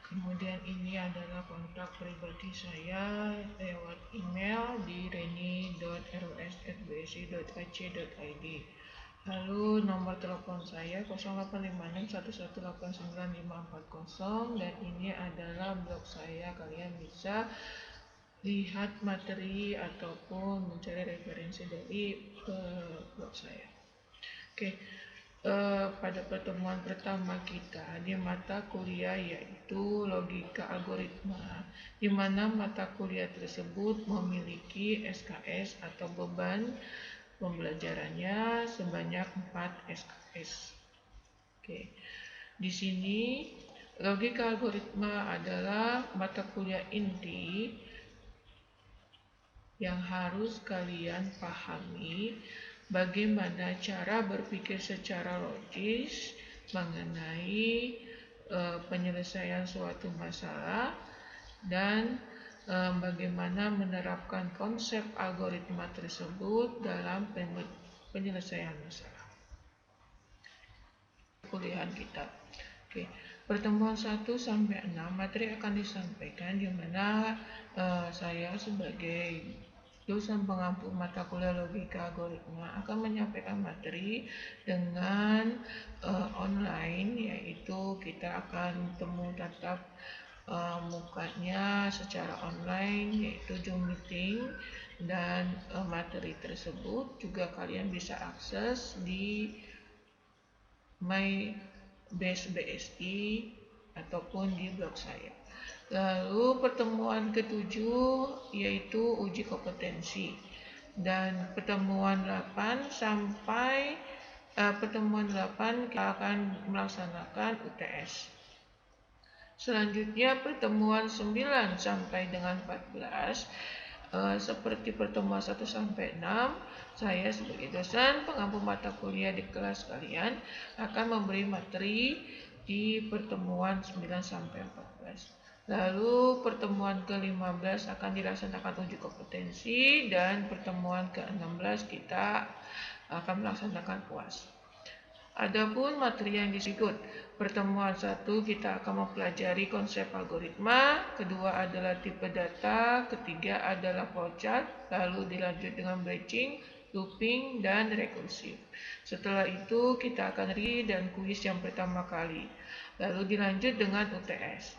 Kemudian ini adalah kontak pribadi saya lewat email di reni.ros@bsi.ac.id. Lalu nomor telepon saya 0856 1189 540, dan ini adalah blog saya. Kalian bisa lihat materi ataupun mencari referensi dari blog saya. Pada pertemuan pertama kita di mata kuliah yaitu logika algoritma, di mana mata kuliah tersebut memiliki SKS atau beban pembelajarannya sebanyak 4 SKS. Di sini logika algoritma adalah mata kuliah inti yang harus kalian pahami bagaimana cara berpikir secara logis mengenai penyelesaian suatu masalah dan bagaimana menerapkan konsep algoritma tersebut dalam penyelesaian masalah kuliahan kita. Pertemuan 1 sampai 6 materi akan disampaikan, di mana saya sebagai dosen pengampu mata kuliah logika algoritma akan menyampaikan materi dengan online, yaitu kita akan temu tatap mukanya secara online, yaitu Zoom meeting, dan materi tersebut juga kalian bisa akses di My Base BSI ataupun di blog saya. Lalu pertemuan ke-7 yaitu uji kompetensi, dan pertemuan 8 sampai pertemuan 8 kita akan melaksanakan UTS. Selanjutnya pertemuan 9 sampai dengan 14 seperti pertemuan 1 sampai 6, saya sebagai dosen pengampu mata kuliah di kelas kalian akan memberi materi di pertemuan 9 sampai 14. Lalu pertemuan ke-15 akan dilaksanakan uji kompetensi, dan pertemuan ke-16 kita akan melaksanakan UAS. Adapun materi yang diikut, pertemuan 1 kita akan mempelajari konsep algoritma, kedua adalah tipe data, ketiga adalah flowchart, lalu dilanjut dengan branching, looping, dan rekursif. Setelah itu kita akan read dan kuis yang pertama kali, lalu dilanjut dengan UTS.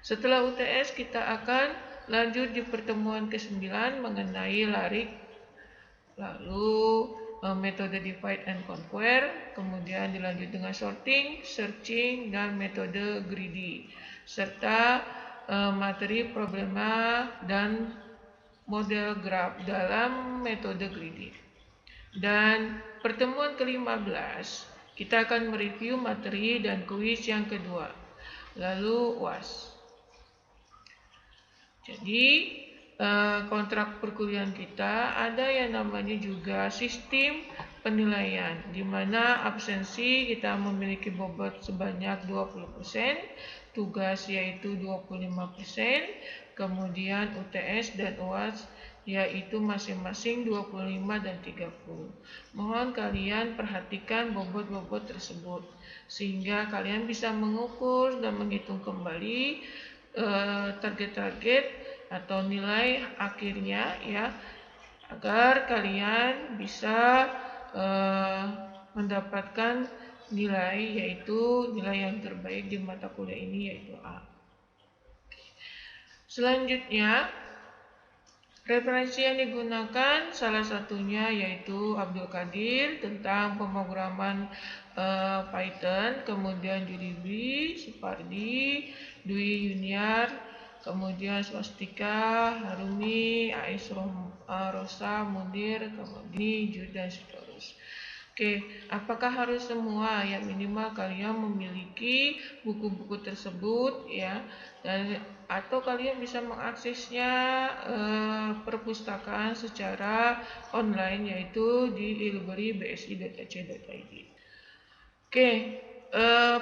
Setelah UTS kita akan lanjut di pertemuan ke-9 mengenai larik, lalu metode divide and conquer, kemudian dilanjut dengan sorting, searching, dan metode greedy, serta materi problema dan model graph dalam metode greedy. Dan pertemuan ke-15 kita akan mereview materi dan kuis yang kedua, lalu UAS. Jadi kontrak perkuliahan kita ada yang namanya juga sistem penilaian, di mana absensi kita memiliki bobot sebanyak 20%, tugas yaitu 25%, kemudian UTS dan UAS yaitu masing-masing 25 dan 30. Mohon kalian perhatikan bobot-bobot tersebut sehingga kalian bisa mengukur dan menghitung kembali target-target atau nilai akhirnya, ya, agar kalian bisa mendapatkan nilai, yaitu nilai yang terbaik di mata kuliah ini, yaitu A. Selanjutnya referensi yang digunakan salah satunya yaitu Abdul Qadir tentang pemrograman Python, kemudian Julibi, Supardi, Dwi Yuniar, kemudian Swastika, Harumi, Ais Rosa, Mundir, kemudian Jud, dan seterusnya. Apakah harus semua? Ya, minimal kalian memiliki buku-buku tersebut, ya, dan atau kalian bisa mengaksesnya perpustakaan secara online, yaitu di library.bsi.ac.id.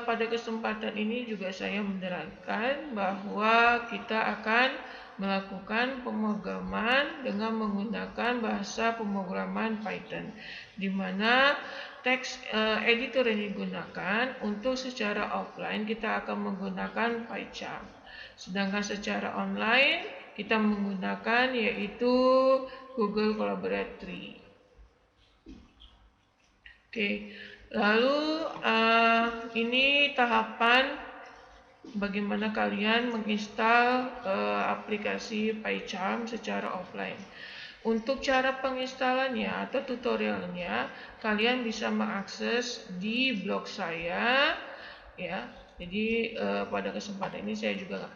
Pada kesempatan ini juga saya menerangkan bahwa kita akan melakukan pemrograman dengan menggunakan bahasa pemrograman Python, di mana teks editor yang digunakan untuk secara offline kita akan menggunakan PyCharm. Sedangkan secara online kita menggunakan yaitu Google Collaboratory. Oke, lalu ini tahapan bagaimana kalian menginstal aplikasi PyCharm secara offline. Untuk cara penginstalannya atau tutorialnya, kalian bisa mengakses di blog saya, ya. Jadi pada kesempatan ini saya juga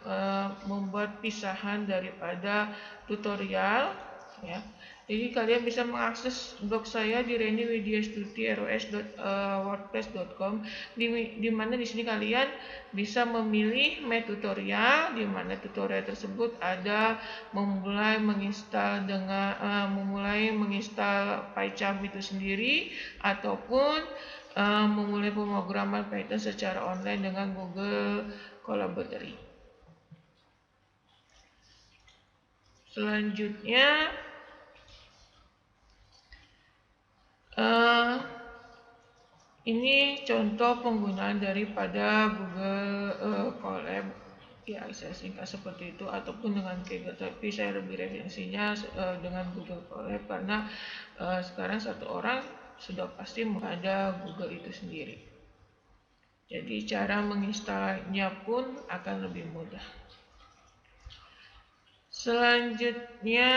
membuat pisahan daripada tutorial, ya. Jadi kalian bisa mengakses blog saya di reniwidyastuti.ros.wordpress.com, di mana di sini kalian bisa memilih menu tutorial, di mana tutorial tersebut ada memulai menginstal PyCharm itu sendiri, ataupun memulai pemrograman Python secara online dengan Google Collaboratory. Selanjutnya ini contoh penggunaan daripada Google Colab, ya saya singkat seperti itu, ataupun dengan Kaggle, tapi saya lebih referensinya dengan Google Colab karena sekarang satu orang sudah pasti ada Google itu sendiri. Jadi cara menginstalnya pun akan lebih mudah. Selanjutnya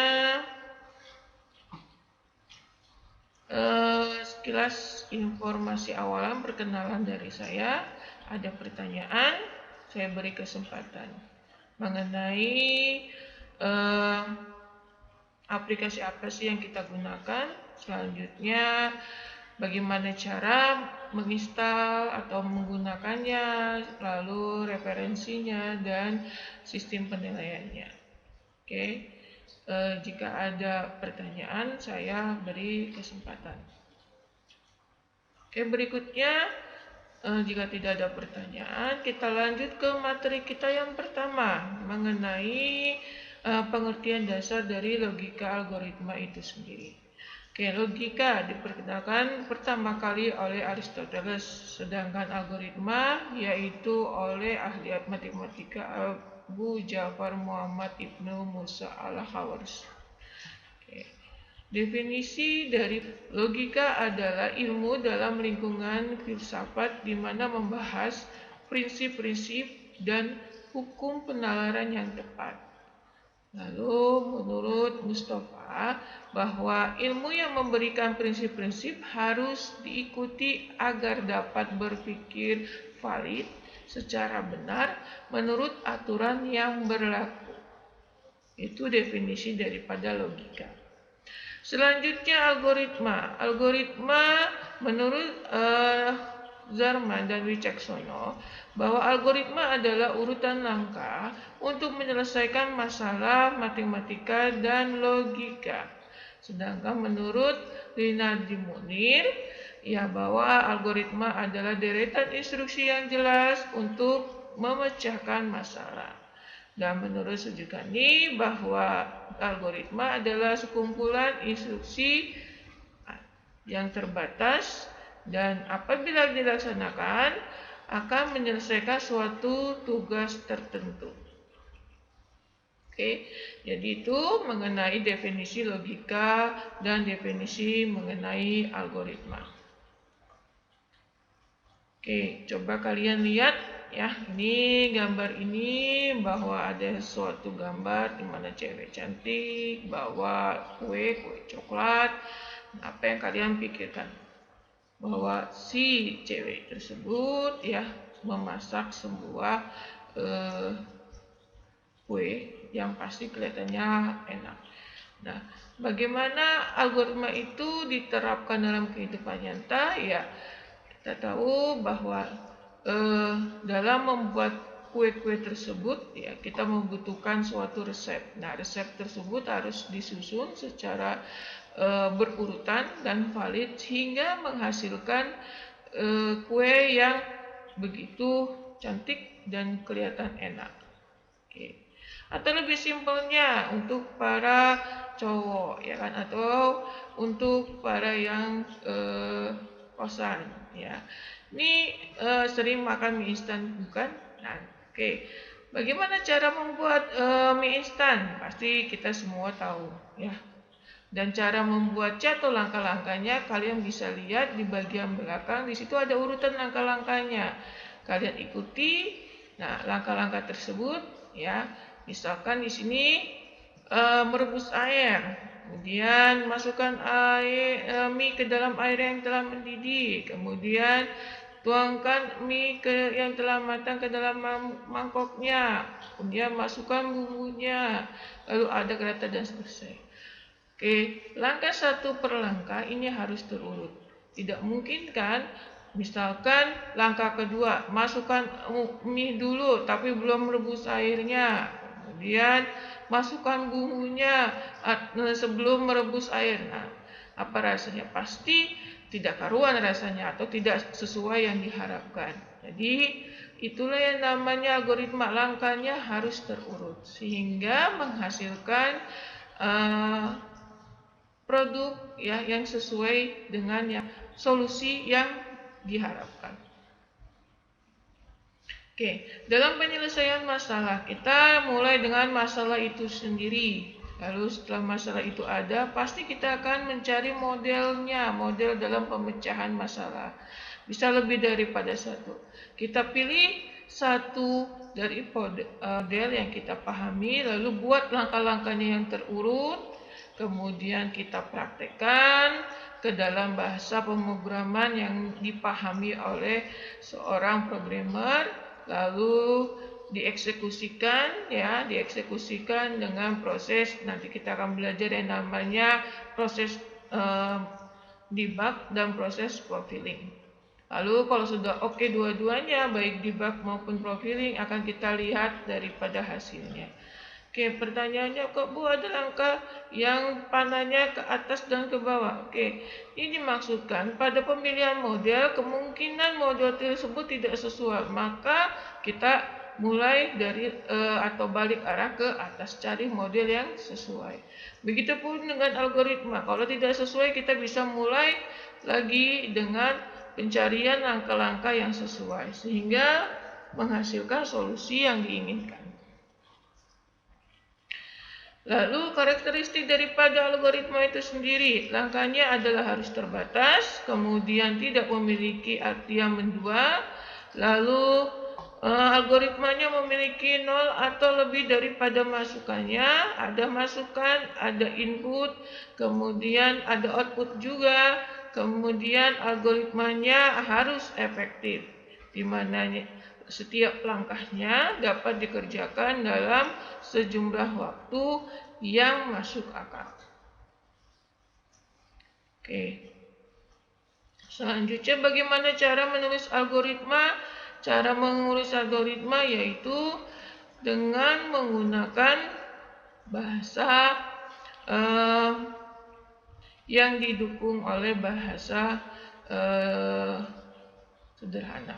sekilas informasi awalan perkenalan dari saya. Ada pertanyaan, saya beri kesempatan mengenai aplikasi apa sih yang kita gunakan. Selanjutnya bagaimana cara menginstal atau menggunakannya, lalu referensinya dan sistem penilaiannya. Oke. Jika ada pertanyaan, saya beri kesempatan. Oke, berikutnya, jika tidak ada pertanyaan, kita lanjut ke materi kita yang pertama mengenai pengertian dasar dari logika algoritma itu sendiri. Oke, logika diperkenalkan pertama kali oleh Aristoteles, sedangkan algoritma yaitu oleh ahli matematika Abu Ja'far Muhammad Ibnu Musa al-Khawarizmi. Definisi dari logika adalah ilmu dalam lingkungan filsafat di mana membahas prinsip-prinsip dan hukum penalaran yang tepat. Lalu menurut Mustafa bahwa ilmu yang memberikan prinsip-prinsip harus diikuti agar dapat berpikir valid secara benar menurut aturan yang berlaku. Itu definisi daripada logika. Selanjutnya algoritma. Algoritma menurut Zarman dan Wicaksono bahwa algoritma adalah urutan langkah untuk menyelesaikan masalah matematika dan logika. Sedangkan menurut Rinaldi Munir, ya, bahwa algoritma adalah deretan instruksi yang jelas untuk memecahkan masalah. Dan menurut Sujukani bahwa algoritma adalah sekumpulan instruksi yang terbatas dan apabila dilaksanakan akan menyelesaikan suatu tugas tertentu. Oke, jadi itu mengenai definisi logika dan definisi mengenai algoritma. Oke, coba kalian lihat ya, ini gambar ini bahwa ada suatu gambar di mana cewek cantik bawa kue coklat. Apa yang kalian pikirkan? Bahwa si cewek tersebut ya memasak sebuah kue yang pasti kelihatannya enak. Nah, bagaimana algoritma itu diterapkan dalam kehidupan nyata? Ya, kita tahu bahwa dalam membuat kue-kue tersebut ya kita membutuhkan suatu resep. Nah, resep tersebut harus disusun secara berurutan dan valid hingga menghasilkan kue yang begitu cantik dan kelihatan enak. Oke. Atau lebih simpelnya untuk para cowok ya kan, atau untuk para yang kosan ya. Ini sering makan mie instan bukan? Nah, oke. Bagaimana cara membuat mie instan? Pasti kita semua tahu ya. Dan cara membuatnya atau langkah-langkahnya kalian bisa lihat di bagian belakang. Di situ ada urutan langkah-langkahnya. Kalian ikuti. Nah, langkah-langkah tersebut ya. Misalkan di sini merebus air, kemudian masukkan mie ke dalam air yang telah mendidih, kemudian tuangkan mie yang telah matang ke dalam mangkoknya, kemudian masukkan bumbunya, lalu aduk rata dan selesai. Oke, langkah satu per langkah ini harus terurut. Tidak mungkin kan, misalkan langkah kedua, masukkan mie dulu tapi belum merebus airnya. Kemudian masukkan bumbunya sebelum merebus air. Nah, apa rasanya? Pasti tidak karuan rasanya atau tidak sesuai yang diharapkan. Jadi, itulah yang namanya algoritma, langkahnya harus terurut sehingga menghasilkan produk ya yang sesuai dengan solusi yang diharapkan. Oke, dalam penyelesaian masalah kita mulai dengan masalah itu sendiri. Lalu setelah masalah itu ada, pasti kita akan mencari modelnya, model dalam pemecahan masalah. Bisa lebih daripada satu. Kita pilih satu dari model yang kita pahami, lalu buat langkah-langkahnya yang terurut. Kemudian kita praktekkan ke dalam bahasa pemrograman yang dipahami oleh seorang programmer, lalu dieksekusikan dengan proses, nanti kita akan belajar yang namanya proses debug dan proses profiling. Lalu kalau sudah oke dua-duanya, baik debug maupun profiling, akan kita lihat daripada hasilnya. Oke, pertanyaannya, kok Bu ada langkah yang panahnya ke atas dan ke bawah? Oke, ini dimaksudkan pada pemilihan model, kemungkinan model tersebut tidak sesuai, maka kita mulai dari atau balik arah ke atas, cari model yang sesuai. Begitupun dengan algoritma, kalau tidak sesuai kita bisa mulai lagi dengan pencarian langkah-langkah yang sesuai, sehingga menghasilkan solusi yang diinginkan. Lalu karakteristik daripada algoritma itu sendiri, langkahnya adalah harus terbatas, kemudian tidak memiliki arti yang mendua, lalu algoritmanya memiliki 0 atau lebih daripada masukannya, ada masukan, ada input, kemudian ada output juga, kemudian algoritmanya harus efektif, di mana setiap langkahnya dapat dikerjakan dalam sejumlah waktu yang masuk akal. Oke. Selanjutnya, bagaimana cara menulis algoritma? Cara menulis algoritma yaitu dengan menggunakan bahasa yang didukung oleh bahasa sederhana.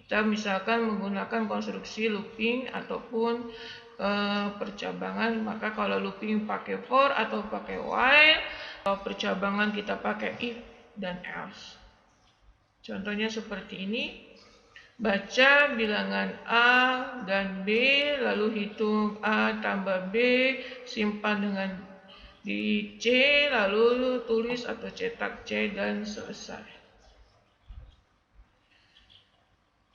Kita misalkan menggunakan konstruksi looping ataupun percabangan, maka kalau looping pakai for atau pakai while, kalau percabangan kita pakai if dan else. Contohnya seperti ini, baca bilangan A dan B, lalu hitung A tambah B, simpan dengan di C, lalu tulis atau cetak C dan selesai.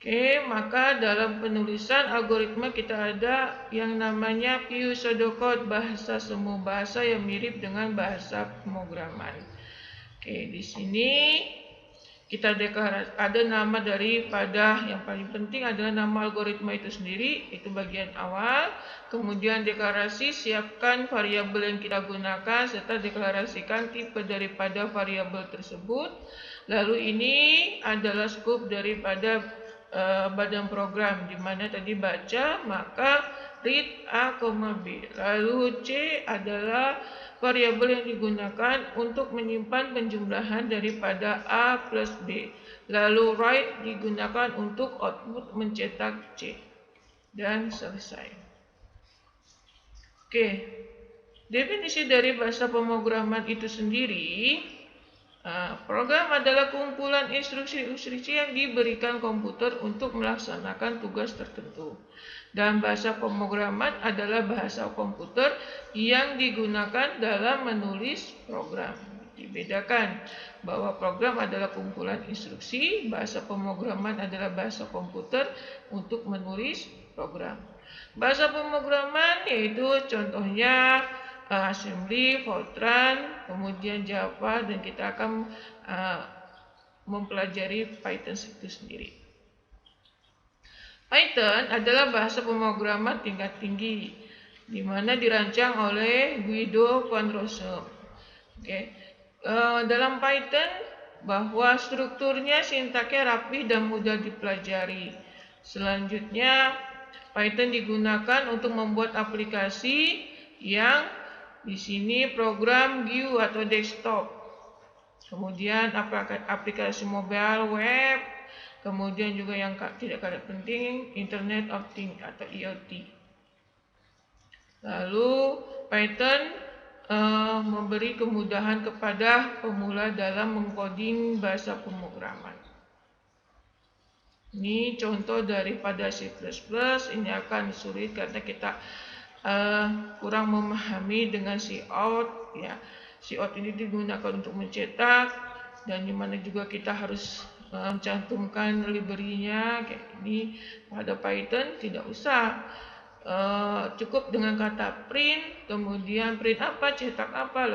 Oke, maka dalam penulisan algoritma kita ada yang namanya pseudocode, bahasa semu bahasa yang mirip dengan bahasa pemrograman. Oke, di sini kita deklarasi, ada nama daripada, yang paling penting adalah nama algoritma itu sendiri, itu bagian awal. Kemudian deklarasi, siapkan variabel yang kita gunakan serta deklarasikan tipe daripada variabel tersebut. Lalu ini adalah scope daripada badan program, di mana tadi baca, maka read A, B. Lalu C adalah variabel yang digunakan untuk menyimpan penjumlahan daripada A plus B. Lalu write digunakan untuk output mencetak C. Dan selesai. Oke, definisi dari bahasa pemrograman itu sendiri, program adalah kumpulan instruksi-instruksi yang diberikan komputer untuk melaksanakan tugas tertentu. Dan bahasa pemrograman adalah bahasa komputer yang digunakan dalam menulis program. Dibedakan bahwa program adalah kumpulan instruksi, bahasa pemrograman adalah bahasa komputer untuk menulis program. Bahasa pemrograman yaitu contohnya assembly, Fortran, kemudian Java, dan kita akan mempelajari Python itu sendiri. Python adalah bahasa pemrograman tingkat tinggi, di mana dirancang oleh Guido van Rossum. Dalam Python, bahwa strukturnya sintaksnya rapi dan mudah dipelajari. Selanjutnya, Python digunakan untuk membuat aplikasi yang di sini program GUI atau desktop. Kemudian aplikasi mobile, web, kemudian juga yang tidak kalah penting, Internet of Things atau IoT. Lalu Python memberi kemudahan kepada pemula dalam mengcoding bahasa pemrograman. Ini contoh daripada C++, ini akan sulit karena kita kurang memahami dengan cout, ya. Cout ini digunakan untuk mencetak, dan dimana juga kita harus mencantumkan library-nya kayak ini. Pada Python tidak usah, cukup dengan kata print, kemudian print apa, cetak apa,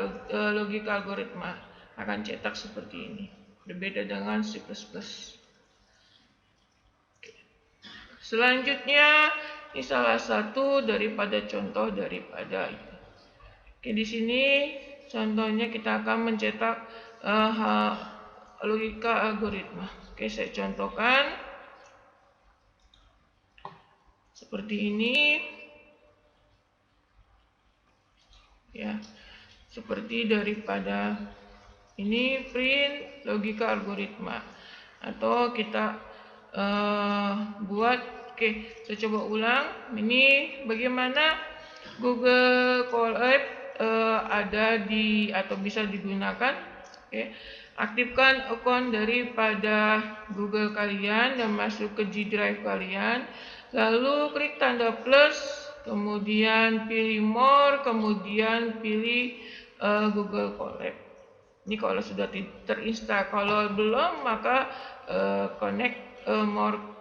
logika algoritma akan cetak seperti ini. Berbeda dengan C++. Selanjutnya, ini salah satu daripada contoh daripada itu. Oke, di sini contohnya kita akan mencetak logika algoritma. Oke, saya contohkan seperti ini. Ya, seperti daripada ini print logika algoritma, atau kita buat. Oke, saya coba ulang. Ini bagaimana Google Colab ada di atau bisa digunakan. Oke, aktifkan akun daripada Google kalian dan masuk ke G Drive kalian. Lalu klik tanda plus, kemudian pilih more, kemudian pilih Google Colab. Ini kalau sudah terinstall. Kalau belum, maka connect more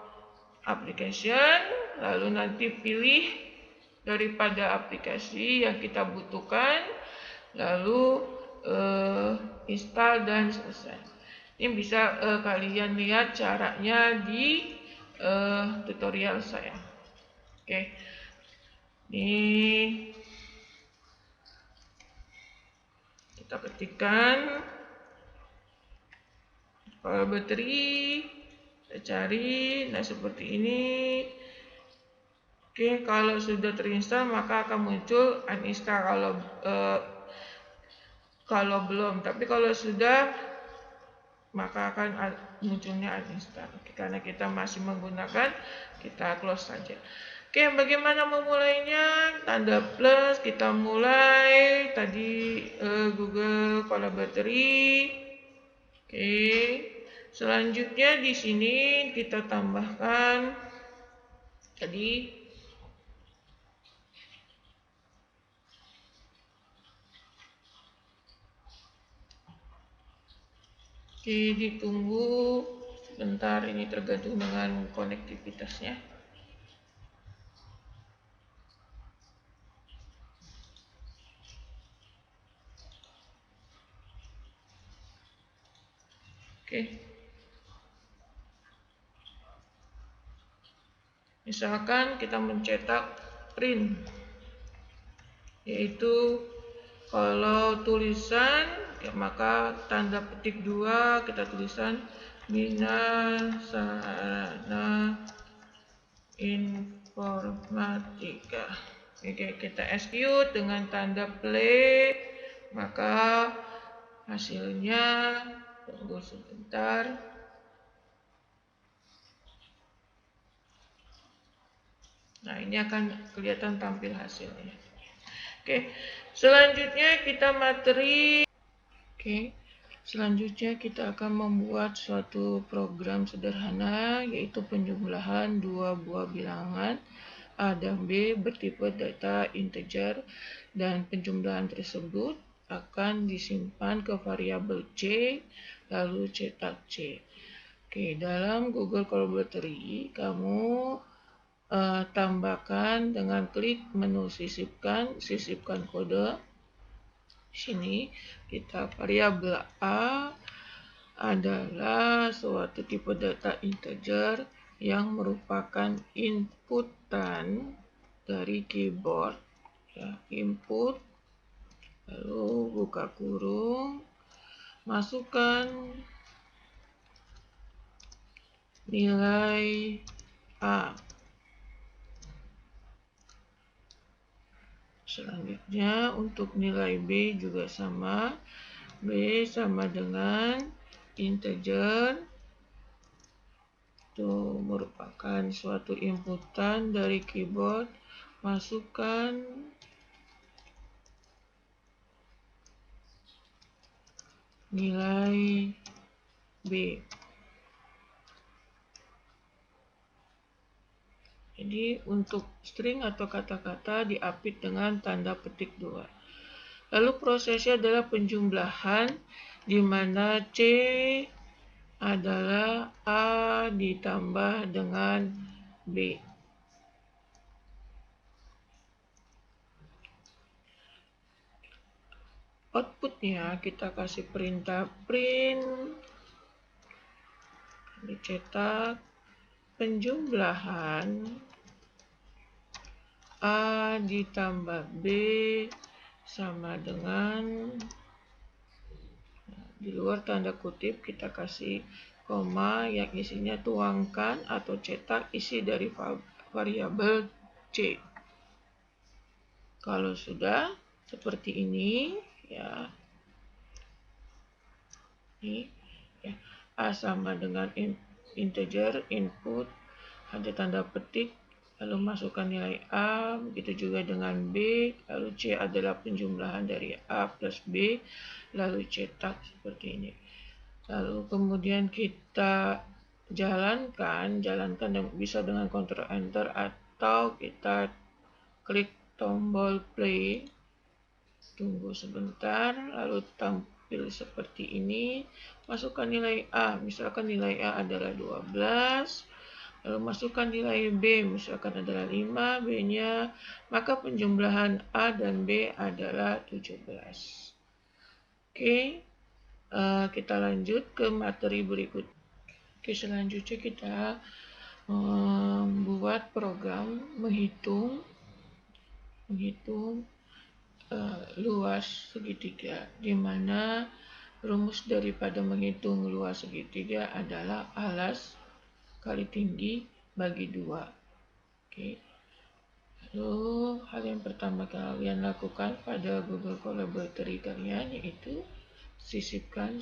application, lalu nanti pilih daripada aplikasi yang kita butuhkan, lalu install dan selesai. Ini bisa kalian lihat caranya di tutorial saya. Oke, ini kita ketikkan power battery, kita cari, nah seperti ini. Oke, kalau sudah terinstall maka akan muncul uninstall kalau belum, tapi kalau sudah maka akan munculnya uninstall. Oke, karena kita masih menggunakan, kita close saja. Oke, bagaimana memulainya? Tanda plus, kita mulai tadi Google Colab Battery. Oke, selanjutnya di sini kita tambahkan tadi Oke, ditunggu sebentar, ini tergantung dengan konektivitasnya. Oke. Misalkan kita mencetak print, yaitu kalau tulisan, ya, maka tanda petik 2 kita tulisan Minasana Informatika. Oke, kita execute dengan tanda play, maka hasilnya, tunggu sebentar. Nah, ini akan kelihatan tampil hasilnya. Oke, selanjutnya kita akan membuat suatu program sederhana, yaitu penjumlahan dua buah bilangan A dan B bertipe data integer, dan penjumlahan tersebut akan disimpan ke variabel C lalu cetak C. Oke, dalam Google Colaboratory kamu tambahkan dengan klik menu sisipkan kode. Di sini kita variabel A adalah suatu tipe data integer yang merupakan inputan dari keyboard, ya, input, lalu buka kurung, masukkan nilai A. Selanjutnya untuk nilai B juga sama. B sama dengan integer, itu merupakan suatu inputan dari keyboard, masukkan nilai B. Jadi untuk string atau kata-kata diapit dengan tanda petik 2. Lalu prosesnya adalah penjumlahan, di mana C adalah A ditambah dengan B. Outputnya kita kasih perintah print, dicetak penjumlahan A ditambah B sama dengan, di luar tanda kutip kita kasih koma yang isinya tuangkan atau cetak isi dari variabel C. Kalau sudah seperti ini, ya, ini ya, A sama dengan integer input, ada tanda petik, lalu masukkan nilai A, begitu juga dengan B, lalu C adalah penjumlahan dari A plus B, lalu cetak seperti ini. Lalu kemudian kita jalankan bisa dengan Ctrl Enter atau kita klik tombol play, tunggu sebentar, lalu tampil seperti ini. Masukkan nilai A, misalkan nilai A adalah 12, lalu masukkan nilai B, misalkan adalah 5, B-nya, maka penjumlahan A dan B adalah 17. Oke, kita lanjut ke materi berikut. Oke, selanjutnya kita membuat program menghitung luas segitiga, di mana rumus daripada menghitung luas segitiga adalah alas kali tinggi bagi 2. Oke. Lalu hal yang pertama kalian lakukan pada Google Colaboratory kalian yaitu sisipkan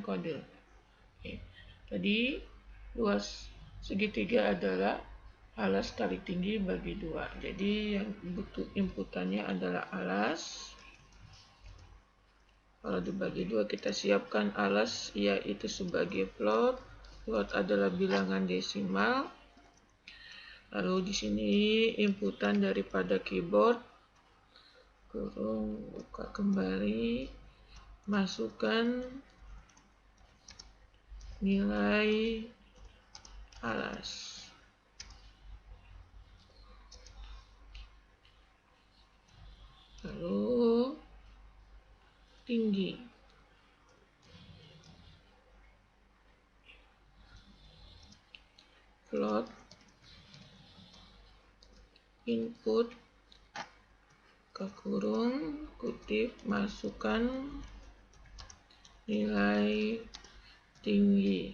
kode. Oke. Tadi luas segitiga adalah alas kali tinggi bagi 2. Jadi yang butuh inputannya adalah alas. Kalau dibagi 2 kita siapkan alas yaitu sebagai float. Float adalah bilangan desimal. Lalu di sini inputan daripada keyboard, kurung, buka kembali, masukkan nilai alas. Lalu tinggi. Float input ke kurung kutip, masukkan nilai tinggi.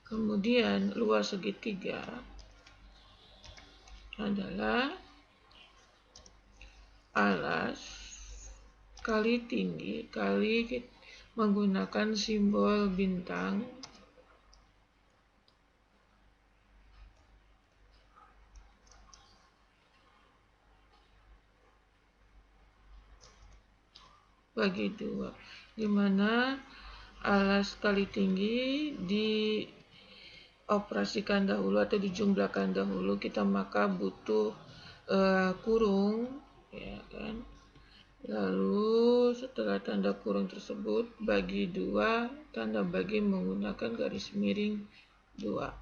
Kemudian luas segitiga adalah alas kali tinggi kali menggunakan simbol bintang bagi 2, di mana alas kali tinggi dioperasikan dahulu atau dijumlahkan dahulu, kita maka butuh kurung, ya kan. Lalu setelah tanda kurung tersebut bagi 2, tanda bagi menggunakan garis miring 2.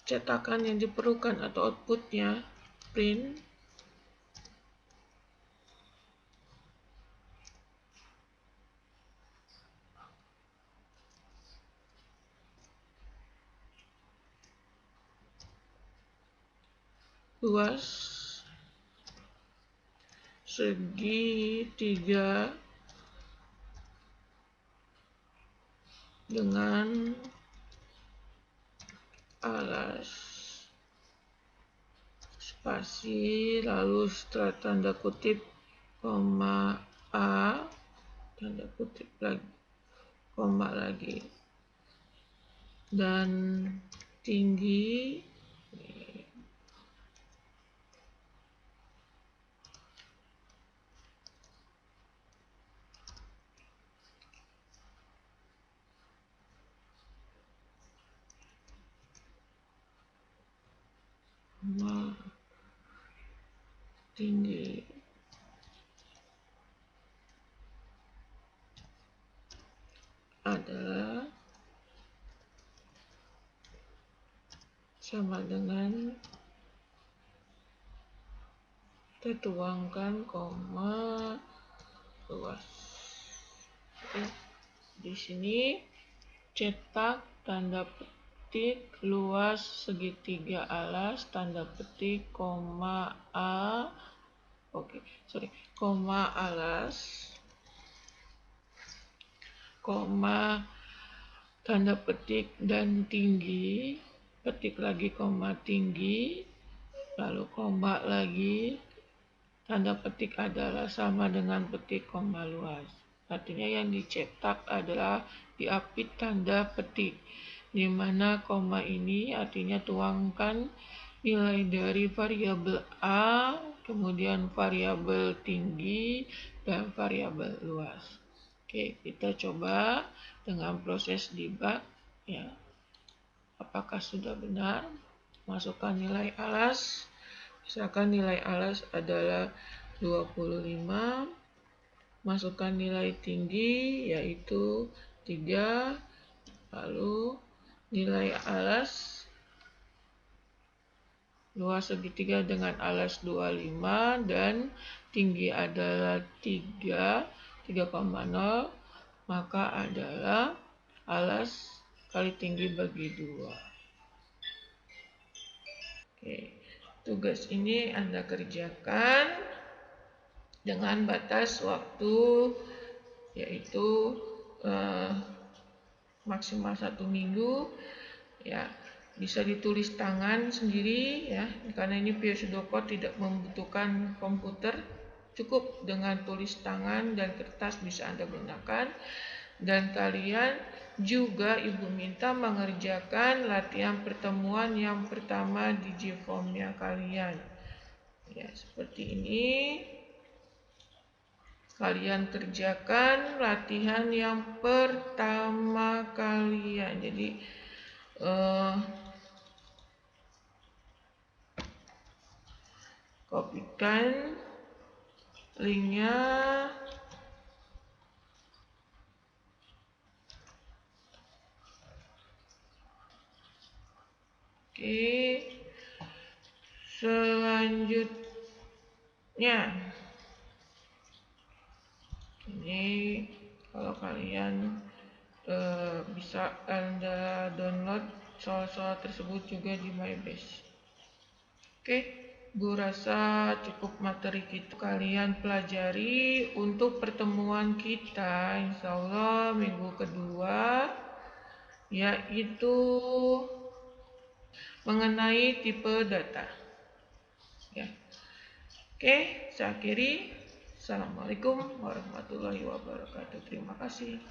Cetakan yang diperlukan atau outputnya print luas segitiga dengan alas spasi, lalu setelah tanda kutip koma A, tanda kutip lagi, koma lagi, dan tinggi tinggi adalah sama dengan, kita tuangkan koma luas. Oke. Di sini cetak tanda petik luas segitiga alas, tanda petik koma A, koma alas, koma tanda petik dan tinggi, petik lagi koma tinggi, lalu koma lagi, tanda petik adalah sama dengan petik koma luas. Artinya yang dicetak adalah diapit tanda petik, di mana koma ini artinya tuangkan nilai dari variabel A, kemudian variabel tinggi, dan variabel luas. Oke, kita coba dengan proses debug, ya. Apakah sudah benar? Masukkan nilai alas. Misalkan nilai alas adalah 25, masukkan nilai tinggi yaitu 3, lalu nilai alas luas segitiga dengan alas 25 dan tinggi adalah 3,0, maka adalah alas kali tinggi bagi 2. Oke, tugas ini Anda kerjakan dengan batas waktu yaitu maksimal 1 minggu, ya. Bisa ditulis tangan sendiri, ya, karena ini pseudocode tidak membutuhkan komputer, cukup dengan tulis tangan dan kertas bisa Anda gunakan. Dan kalian juga Ibu minta mengerjakan latihan pertemuan yang pertama di JFOM-nya kalian. Ya, seperti ini. Kalian kerjakan latihan yang pertama kalian. Jadi kopikan linknya. Oke, selanjutnya ini kalau kalian bisa Anda download soal-soal tersebut juga di MyBase. Oke, Bu rasa cukup materi kita kalian pelajari untuk pertemuan kita insya Allah minggu kedua, yaitu mengenai tipe data, ya. Oke, saya akhiri. Assalamualaikum warahmatullahi wabarakatuh. Terima kasih.